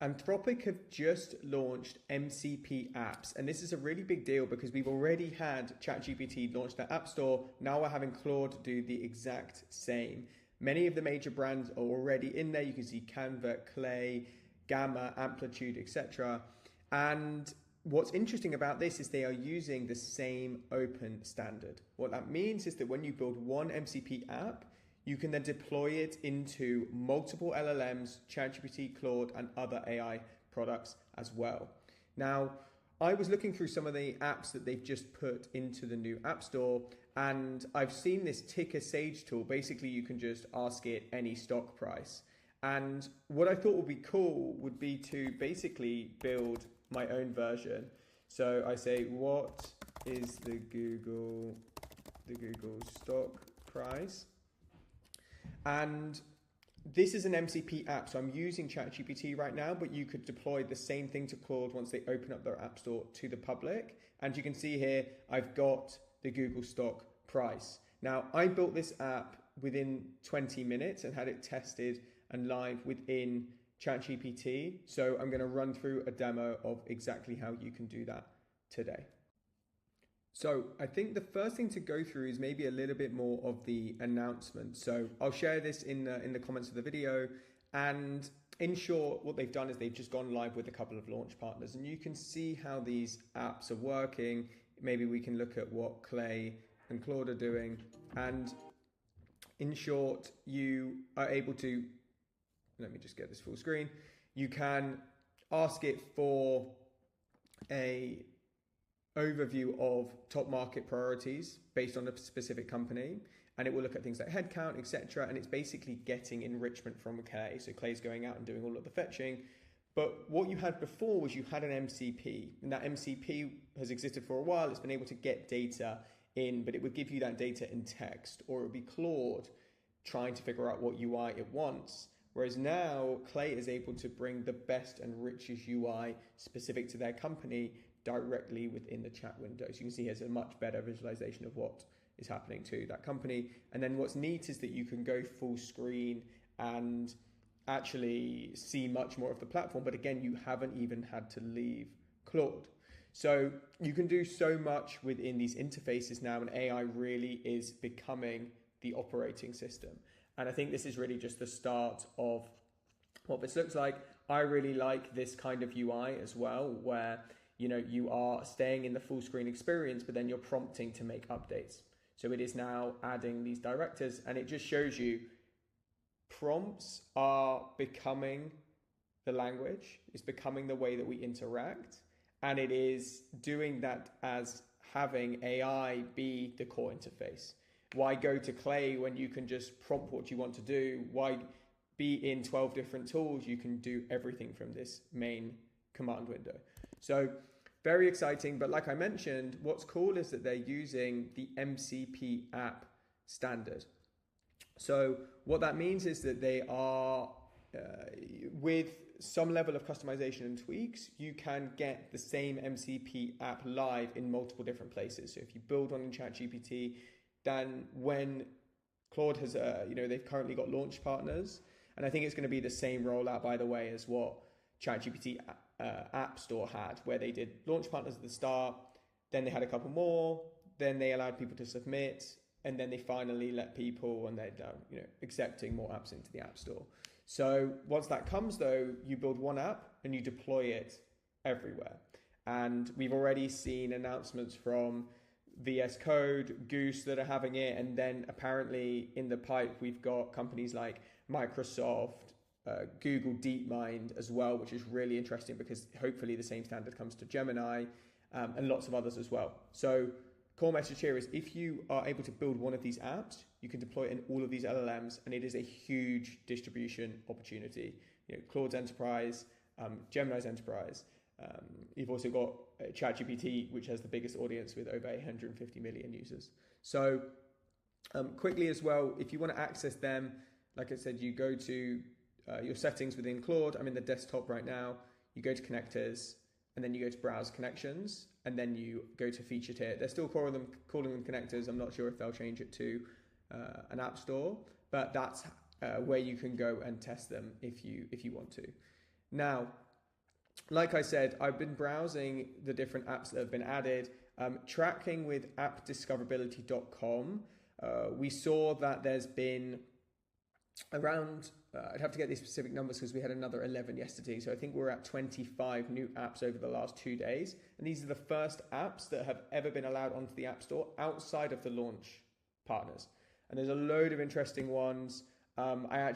Anthropic have just launched MCP apps, and this is a really big deal because we've already had ChatGPT launch their App Store. Now we're having Claude do the exact same. Many of the major brands are already in there. You can see Canva, Clay, Gamma, Amplitude, etc. And what's interesting about this is they are using the same open standard. What that means is that when you build one MCP app, you can then deploy it into multiple LLMs, ChatGPT, Claude, and other AI products as well. Now, I was looking through some of the apps that they've just put into the new App Store, and I've seen this Ticker Sage tool. Basically, you can just ask it any stock price. And what I thought would be cool would be to basically build my own version. So I say, what is the Google stock price? And this is an MCP app, so I'm using ChatGPT right now, but you could deploy the same thing to Claude once they open up their App Store to the public. And you can see here, I've got the Google stock price. Now, I built this app within 20 minutes and had it tested and live within ChatGPT. So I'm going to run through a demo of exactly how you can do that today. So I think the first thing to go through is maybe a little bit more of the announcement. So I'll share this in the comments of the video. And in short, what they've done is they've just gone live with a couple of launch partners, and you can see how these apps are working. Maybe we can look at what Clay and Claude are doing. And in short, you are able to, let me just get this full screen. You can ask it for a overview of top market priorities based on a specific company, and it will look at things like headcount, etc. And it's basically getting enrichment from Clay. So Clay's going out and doing all of the fetching. But what you had before was you had an MCP, and that MCP has existed for a while. It's been able to get data in, but it would give you that data in text, or it would be Claude trying to figure out what UI it wants. Whereas now Clay is able to bring the best and richest UI specific to their company directly within the chat window. So you can see here's a much better visualization of what is happening to that company. And then what's neat is that you can go full screen and actually see much more of the platform. But again, you haven't even had to leave Claude. So you can do so much within these interfaces now, and AI really is becoming the operating system. And I think this is really just the start of what this looks like. I really like this kind of UI as well, where you are staying in the full screen experience, but then you're prompting to make updates. So it is now adding these directors, and it just shows you prompts are becoming the language. It's becoming the way that we interact. And it is doing that as having AI be the core interface. Why go to Clay when you can just prompt what you want to do? Why be in 12 different tools? You can do everything from this main command window. So very exciting. But like I mentioned, what's cool is that they're using the MCP App Standard. So what that means is that they are, with some level of customization and tweaks, you can get the same MCP app live in multiple different places. So if you build one in ChatGPT, then when Claude has, they've currently got launch partners, and I think it's going to be the same rollout, by the way, as what ChatGPT App Store had, where they did launch partners at the start, then they had a couple more, then they allowed people to submit, and then they finally let people, and they're accepting more apps into the App Store. So once that comes, though, you build one app and you deploy it everywhere. And we've already seen announcements from VS Code, Goose that are having it, and then apparently in the pipe we've got companies like Microsoft, Google DeepMind as well, which is really interesting because hopefully the same standard comes to Gemini, and lots of others as well. So core message here is if you are able to build one of these apps, you can deploy it in all of these LLMs, and it is a huge distribution opportunity. Claude's enterprise, Gemini's enterprise. You've also got ChatGPT, which has the biggest audience with over 850 million users. So quickly as well, if you want to access them, like I said, you go to your settings within Claude. I'm in the desktop right now. You go to connectors, and then you go to browse connections, and then you go to featured here. They're still calling them connectors. I'm not sure if they'll change it to an app store, but that's where you can go and test them if you want to. Now, like I said, I've been browsing the different apps that have been added, tracking with appdiscoverability.com. We saw that there's been around, I'd have to get these specific numbers because we had another 11 yesterday. So I think we're at 25 new apps over the last 2 days. And these are the first apps that have ever been allowed onto the App Store outside of the launch partners. And there's a load of interesting ones. I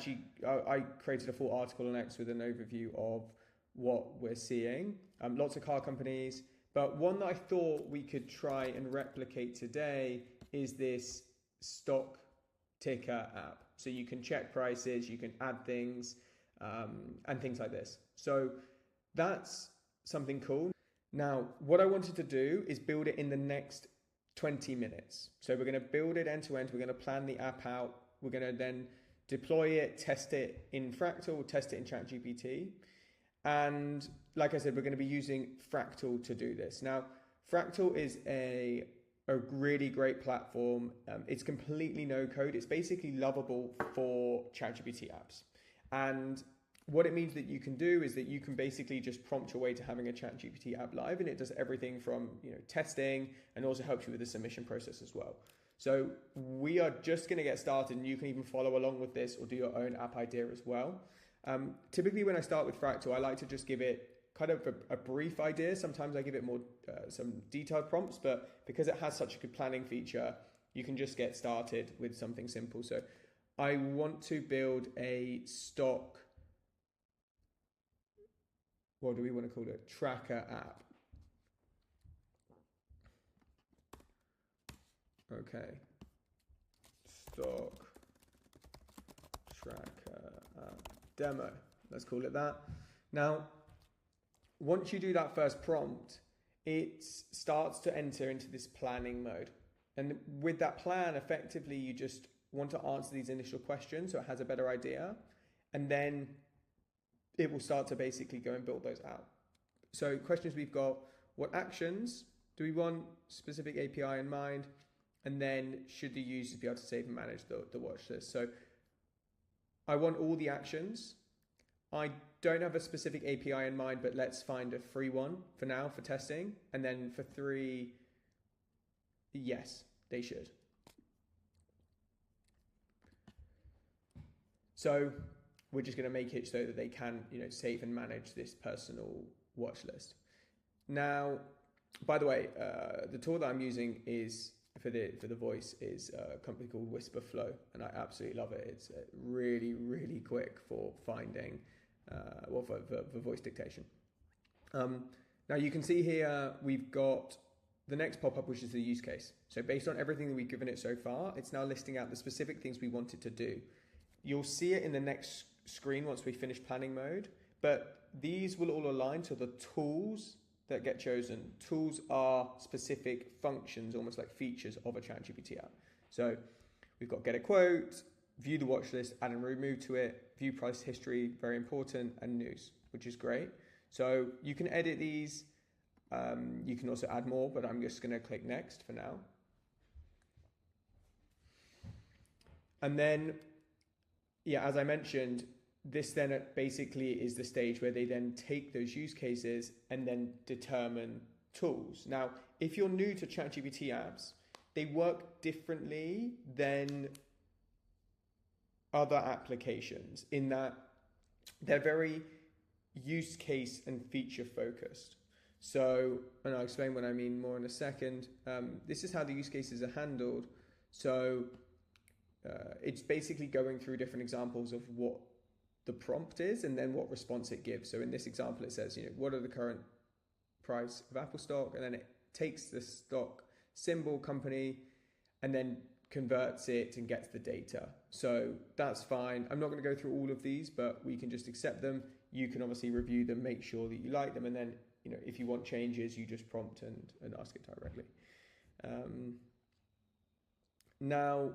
created a full article on X with an overview of what we're seeing. Lots of car companies. But one that I thought we could try and replicate today is this stock ticker app. So you can check prices, you can add things, and things like this. So that's something cool. Now, what I wanted to do is build it in the next 20 minutes. So we're going to build it end to end. We're going to plan the app out. We're going to then deploy it, test it in Fractal, test it in ChatGPT. And like I said, we're going to be using Fractal to do this. Now, Fractal is a really great platform. It's completely no code. It's basically lovable for ChatGPT apps. And what it means that you can do is that you can basically just prompt your way to having a ChatGPT app live, and it does everything from testing and also helps you with the submission process as well. So we are just going to get started, and you can even follow along with this or do your own app idea as well. Typically when I start with Fractal, I like to just give it kind of a brief idea. Sometimes I give it more some detailed prompts, but because it has such a good planning feature, you can just get started with something simple. So I want to build a stock, what do we want to call it? Tracker app. Okay. Stock tracker app demo. Let's call it that. Now, once you do that first prompt, it starts to enter into this planning mode. And with that plan, effectively, you just want to answer these initial questions so it has a better idea. And then it will start to basically go and build those out. So questions we've got, what actions do we want specific API in mind? And then should the users be able to save and manage the watch list? So I want all the actions. I don't have a specific API in mind, but let's find a free one for now for testing. And then for 3, yes, they should. So we're just going to make it so that they can, save and manage this personal watch list. Now, by the way, the tool that I'm using is for the voice is a company called Whisper Flow, and I absolutely love it. It's really, really quick for finding, for voice dictation. Now you can see here we've got the next pop-up, which is the use case. So based on everything that we've given it so far, it's now listing out the specific things we want it to do. You'll see it in the next screen once we finish planning mode, but these will all align to the tools that get chosen. Tools are specific functions, almost like features of a ChatGPT app. So we've got get a quote, view the watch list, add and remove to it, view price history, very important, and news, which is great. So you can edit these. You can also add more, but I'm just going to click next for now. And then, as I mentioned, this then basically is the stage where they then take those use cases and then determine tools. Now, if you're new to ChatGPT apps, they work differently than other applications in that they're very use case and feature focused. So, and I'll explain what I mean more in a second. This is how the use cases are handled. So it's basically going through different examples of what the prompt is and then what response it gives. So in this example, it says, what are the current price of Apple stock? And then it takes the stock symbol company and then converts it and gets the data. So that's fine. I'm not going to go through all of these, but we can just accept them. You can obviously review them, make sure that you like them. And then, if you want changes, you just prompt and ask it directly. Now,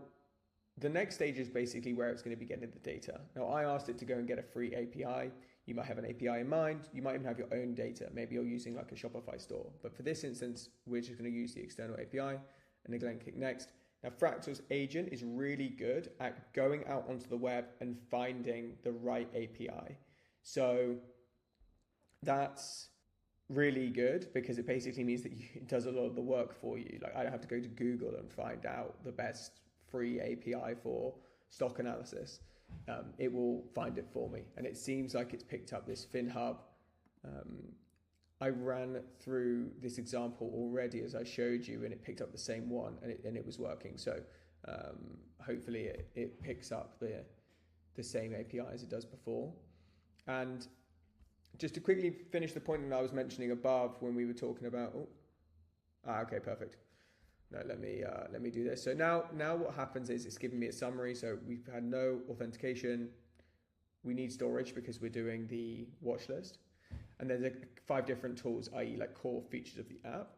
the next stage is basically where it's going to be getting the data. Now, I asked it to go and get a free API. You might have an API in mind. You might even have your own data. Maybe you're using like a Shopify store. But for this instance, we're just going to use the external API and again, click next. Now, Fractal's agent is really good at going out onto the web and finding the right API. So that's really good because it basically means that it does a lot of the work for you. Like I don't have to go to Google and find out the best free API for stock analysis. It will find it for me, and it seems like it's picked up this Finnhub. I ran through this example already as I showed you, and it picked up the same one, and it was working. So hopefully it picks up the same API as it does before. And just to quickly finish the point that I was mentioning above when we were talking about, okay, perfect. No, let me do this. So now what happens is it's giving me a summary. So we've had no authentication. We need storage because we're doing the watch list. And there's 5 different tools, i.e. like core features of the app.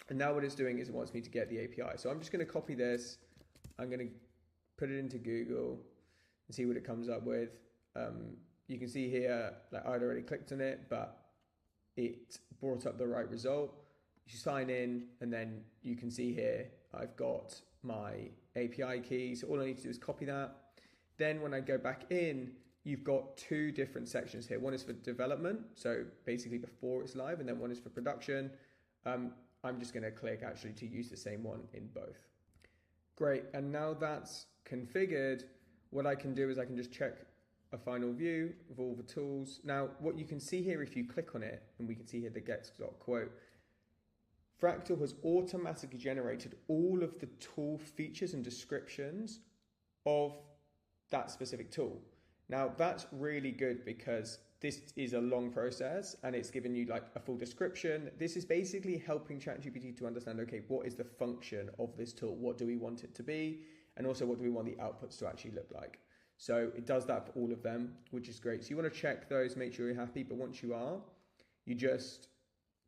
And now what it's doing is it wants me to get the API. So I'm just going to copy this. I'm going to put it into Google and see what it comes up with. You can see here, like I'd already clicked on it, but it brought up the right result. You sign in, and then you can see here, I've got my API key. So all I need to do is copy that. Then when I go back in, you've got 2 different sections here. One is for development, so basically before it's live, and then one is for production. I'm just going to click actually to use the same one in both. Great, and now that's configured, what I can do is I can just check a final view of all the tools. Now, what you can see here, if you click on it, and we can see here the get.quote, Fractal has automatically generated all of the tool features and descriptions of that specific tool. Now, that's really good because this is a long process and it's given you like a full description. This is basically helping ChatGPT to understand, okay, what is the function of this tool? What do we want it to be? And also, what do we want the outputs to actually look like? So it does that for all of them, which is great. So you want to check those, make sure you're happy. But once you are, you just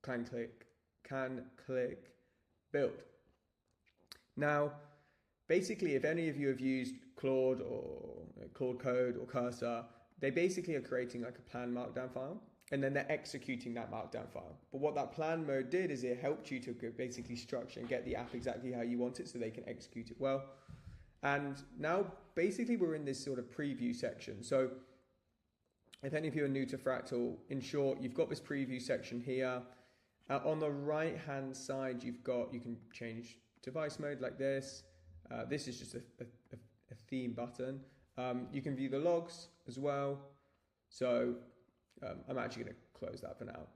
can click build. Now, basically, if any of you have used Claude or Claude Code or Cursor, they basically are creating like a plan markdown file, and then they're executing that markdown file. But what that plan mode did is it helped you to basically structure and get the app exactly how you want it so they can execute it well. And now basically we're in this sort of preview section. So if any of you are new to Fractal, in short, you've got this preview section here. On the right hand side, you can change device mode like this. This is just a theme button. You can view the logs as well. So I'm actually going to close that for now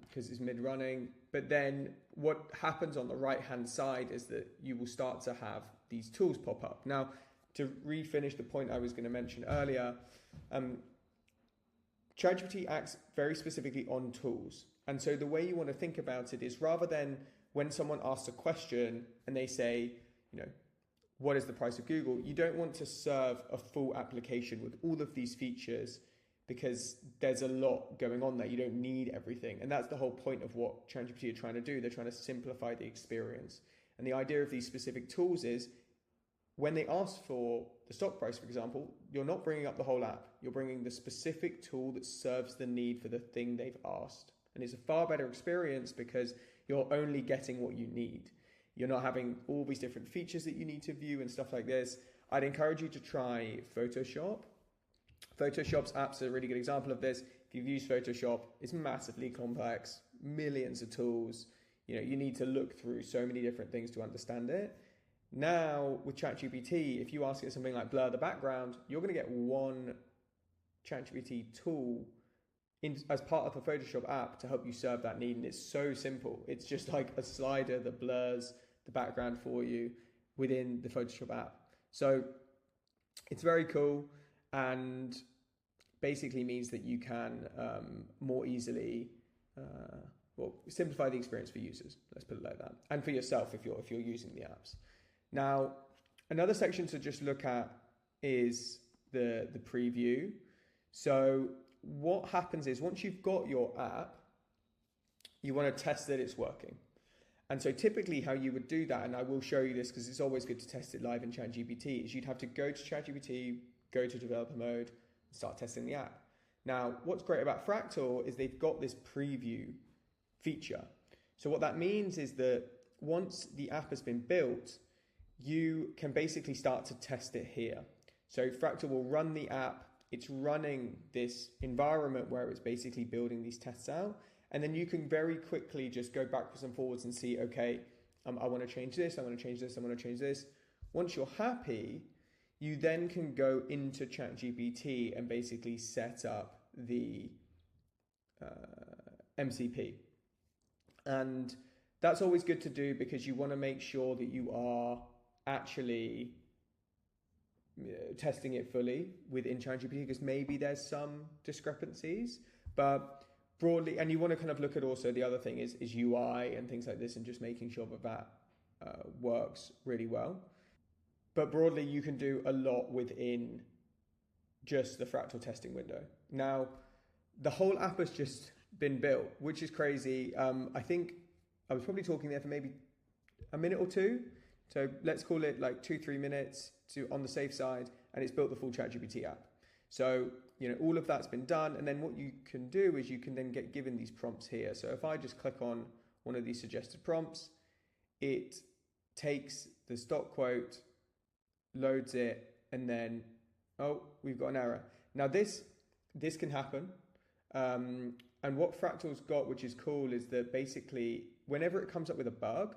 because it's mid-running. But then what happens on the right-hand side is that you will start to have these tools pop up. Now, to refinish the point I was going to mention earlier, ChatGPT acts very specifically on tools. And so the way you want to think about it is rather than when someone asks a question and they say, what is the price of Google? You don't want to serve a full application with all of these features because there's a lot going on there. You don't need everything. And that's the whole point of what ChatGPT are trying to do. They're trying to simplify the experience. And the idea of these specific tools is when they ask for the stock price, for example, you're not bringing up the whole app. You're bringing the specific tool that serves the need for the thing they've asked. And it's a far better experience because you're only getting what you need. You're not having all these different features that you need to view and stuff like this. I'd encourage you to try Photoshop. Photoshop's app's a really good example of this. If you've used Photoshop, it's massively complex, millions of tools. You need to look through so many different things to understand it. Now, with ChatGPT, if you ask it something like blur the background, you're going to get one ChatGPT tool as part of the Photoshop app to help you serve that need. And it's so simple. It's just like a slider that blurs the background for you within the Photoshop app. So it's very cool and basically means that you can more easily simplify the experience for users. Let's put it like that. And for yourself if you're using the apps. Now, another section to just look at is the preview. So what happens is once you've got your app, you want to test that it's working. And so typically how you would do that, and I will show you this because it's always good to test it live in ChatGPT, is you'd have to go to ChatGPT, go to developer mode, and start testing the app. Now, what's great about Fractal is they've got this preview feature. So what that means is that once the app has been built, you can basically start to test it here. So Fractal will run the app it's running this environment where it's basically building these tests out. And then you can very quickly just go backwards and forwards and see, okay, I want to change this, I want to change this, I want to change this. Once you're happy, you then can go into ChatGPT and basically set up the MCP. And that's always good to do because you want to make sure that you are actually testing it fully within ChatGPT, because maybe there's some discrepancies, but broadly, and you want to kind of look at also the other thing is UI and things like this, and just making sure that works really well. But broadly, you can do a lot within just the Fractal testing window. Now, the whole app has just been built, which is crazy. I think I was probably talking there for maybe a minute or two. So let's call it like 2-3 minutes on the safe side, and it's built the full ChatGPT app. So, all of that's been done. And then what you can do is you can then get given these prompts here. So if I just click on one of these suggested prompts, it takes the stock quote, loads it, and then, oh, we've got an error. Now this can happen. And what Fractal's got, which is cool, is that basically whenever it comes up with a bug,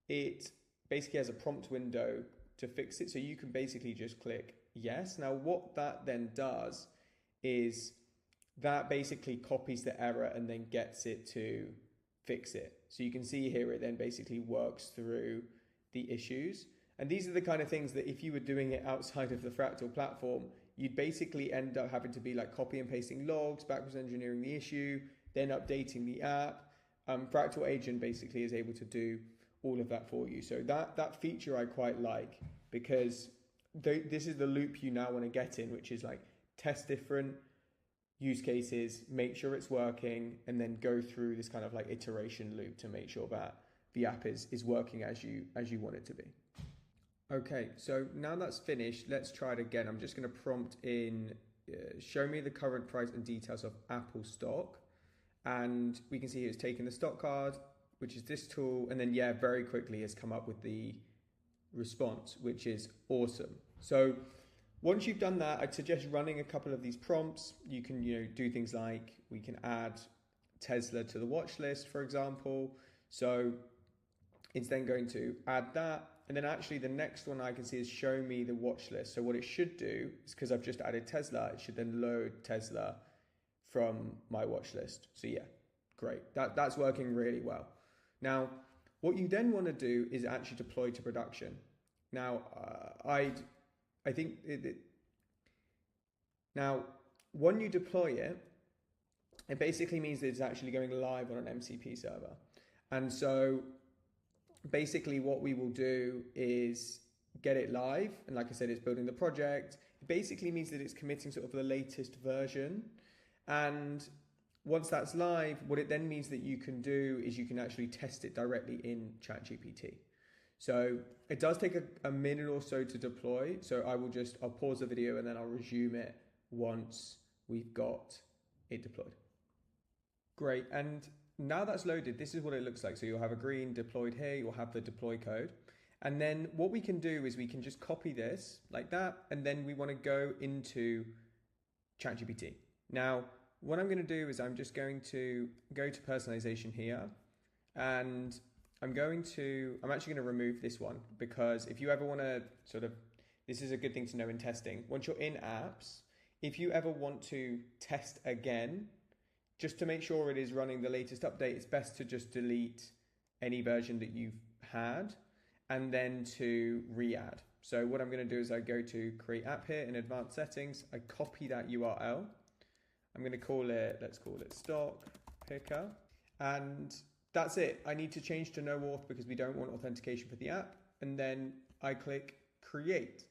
it basically has a prompt window to fix it. So you can basically just click yes. Now what that then does is that basically copies the error and then gets it to fix it. So you can see here it then basically works through the issues. And these are the kind of things that if you were doing it outside of the Fractal platform, you'd basically end up having to be like copy and pasting logs, backwards engineering the issue, then updating the app. Fractal Agent basically is able to do all of that for you. So that feature I quite like, because this is the loop you now want to get in, which is like test different use cases, make sure it's working, and then go through this kind of like iteration loop to make sure that the app is working as you want it to be. Okay, so now that's finished, let's try it again. I'm just going to prompt in, show me the current price and details of Apple stock. And we can see here it's taken the stock card, which is this tool. And then, yeah, very quickly has come up with the response, which is awesome. So once you've done that, I'd suggest running a couple of these prompts. You can, do things like we can add Tesla to the watch list, for example. So it's then going to add that. And then actually the next one I can see is show me the watch list. So what it should do is, because I've just added Tesla, it should then load Tesla from my watch list. So yeah, great. That's working really well. Now, what you then want to do is actually deploy to production. Now, I think now when you deploy it, it basically means that it's actually going live on an MCP server. And so basically what we will do is get it live. And like I said, it's building the project. It basically means that it's committing sort of the latest version. And once that's live, what it then means that you can do is you can actually test it directly in ChatGPT. So it does take a minute or so to deploy. So I'll pause the video and then I'll resume it once we've got it deployed. Great. And now that's loaded, this is what it looks like. So you'll have a green deployed here, you'll have the deploy code. And then what we can do is we can just copy this like that. And then we want to go into ChatGPT. Now, what I'm going to do is I'm just going to go to personalization here, and I'm actually going to remove this one, because if you ever want to this is a good thing to know in testing. Once you're in apps, if you ever want to test again, just to make sure it is running the latest update, it's best to just delete any version that you've had and then to re-add. So what I'm going to do is I go to create app here in advanced settings. I copy that URL. I'm going to let's call it stock picker. And that's it. I need to change to no auth because we don't want authentication for the app. And then I click create.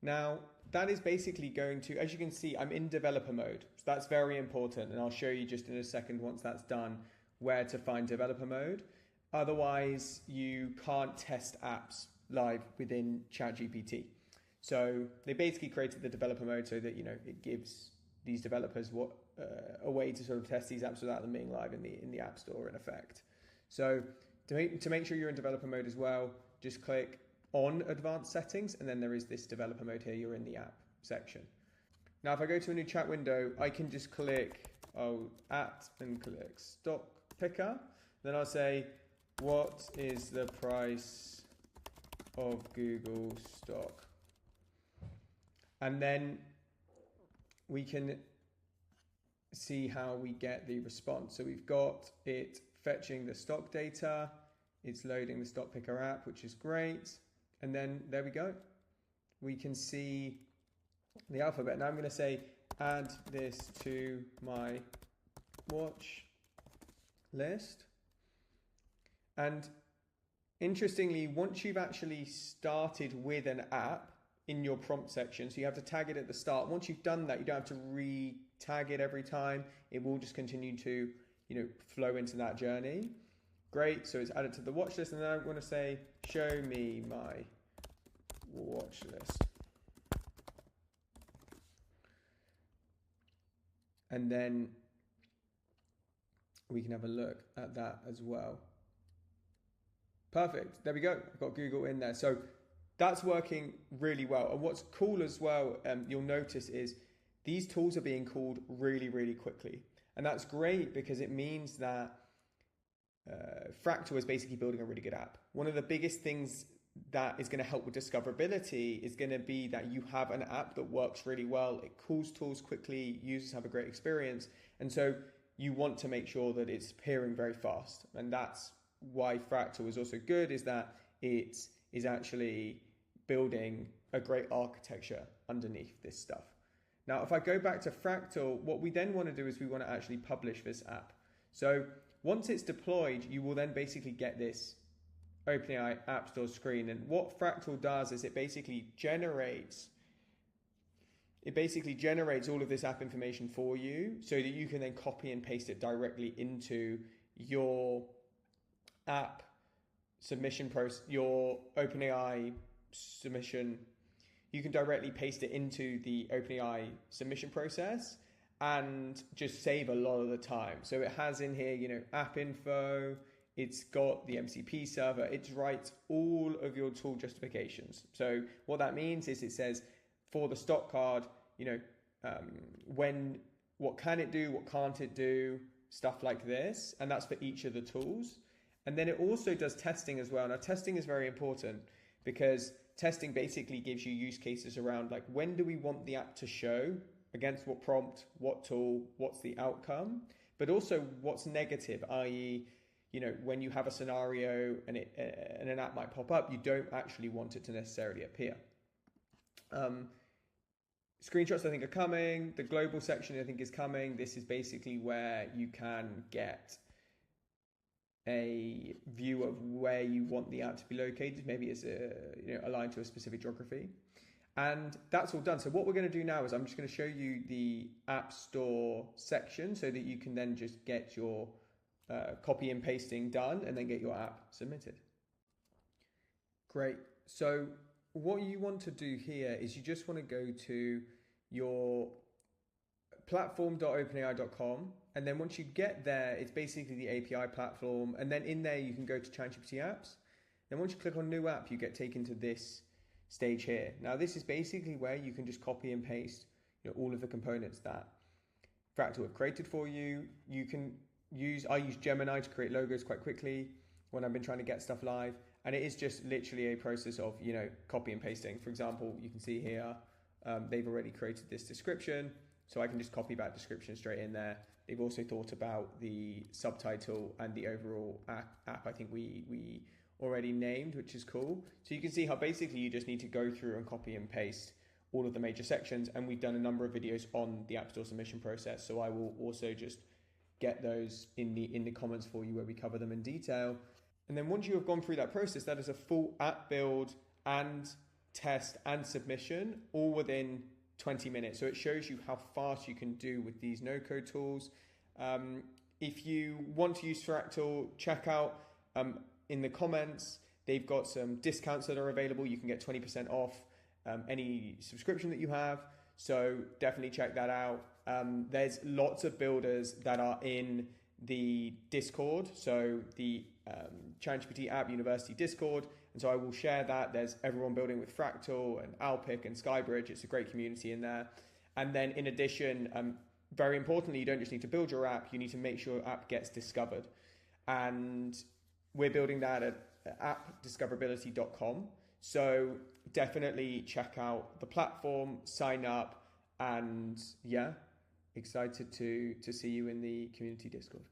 Now that is basically going to, as you can see, I'm in developer mode. So that's very important. And I'll show you just in a second, once that's done, where to find developer mode. Otherwise you can't test apps live within ChatGPT. So they basically created the developer mode so that, it gives these developers a way to sort of test these apps without them being live in the App Store in effect. So to make sure you're in developer mode as well, just click on advanced settings, and then there is this developer mode here. You're in the app section. Now, if I go to a new chat window, I can just click and click stock picker. Then I'll say, what is the price of Google stock? And then we can see how we get the response. So we've got it fetching the stock data. It's loading the stock picker app, which is great. And then there we go. We can see the alphabet. Now I'm going to say, add this to my watch list. And interestingly, once you've actually started with an app in your prompt section, so you have to tag it at the start. Once you've done that, you don't have to re-tag it every time. It will just continue to, flow into that journey. Great. So it's added to the watch list. And then I'm going to say, show me my watch list. And then we can have a look at that as well. Perfect. There we go. I've got Google in there. So that's working really well. And what's cool as well, you'll notice is these tools are being called really, really quickly. And that's great because it means that Fractal is basically building a really good app. One of the biggest things that is going to help with discoverability is going to be that you have an app that works really well. It calls tools quickly. Users have a great experience. And so you want to make sure that it's appearing very fast. And that's why Fractal is also good, is that it is actually building a great architecture underneath this stuff. Now, if I go back to Fractal, what we then want to do is we want to actually publish this app. So once it's deployed, you will then basically get this OpenAI App Store screen. And what Fractal does is it basically generates all of this app information for you so that you can then copy and paste it directly into your app submission process, your OpenAI submission. You can directly paste it into the OpenAI submission process and just save a lot of the time. So it has in here, app info, it's got the MCP server, it writes all of your tool justifications. So what that means is it says for the stock card, what can it do, what can't it do, stuff like this. And that's for each of the tools. And then it also does testing as well. Now, testing is very important because testing basically gives you use cases around like, when do we want the app to show, against what prompt, what tool, what's the outcome, but also what's negative, i.e., when you have a scenario and an app might pop up, you don't actually want it to necessarily appear. Screenshots, I think, are coming. The global section, I think, is coming. This is basically where you can get a view of where you want the app to be located. Maybe it's aligned to a specific geography. And that's all done. So what we're going to do now is I'm just going to show you the App Store section so that you can then just get your copy and pasting done and then get your app submitted. Great. So what you want to do here is you just want to go to your platform.openai.com, and then once you get there, it's basically the API platform, and then in there you can go to ChatGPT apps. Then once you click on new app, you get taken to this stage here. Now this is basically where you can just copy and paste all of the components that Fractal have created for you. I use Gemini to create logos quite quickly when I've been trying to get stuff live, and it is just literally a process of copy and pasting. For example, you can see here they've already created this description, so I can just copy that description straight in there. They've also thought about the subtitle and the overall app. I think we already named, which is cool. So you can see how basically you just need to go through and copy and paste all of the major sections, and we've done a number of videos on the App Store submission process, so I will also just get those in the comments for you where we cover them in detail. And then once you have gone through that process, that is a full app build and test and submission all within 20 minutes. So it shows you how fast you can do with these no-code tools. If you want to use Fractal, check out in the comments, they've got some discounts that are available. You can get 20% off any subscription that you have. So definitely check that out. There's lots of builders that are in the Discord. So the ChatGPT App University Discord. And so I will share that. There's everyone building with Fractal and Alpic and Skybridge. It's a great community in there. And then in addition, very importantly, you don't just need to build your app, you need to make sure your app gets discovered. And we're building that at appdiscoverability.com. So definitely check out the platform, sign up, and yeah, excited to see you in the community Discord.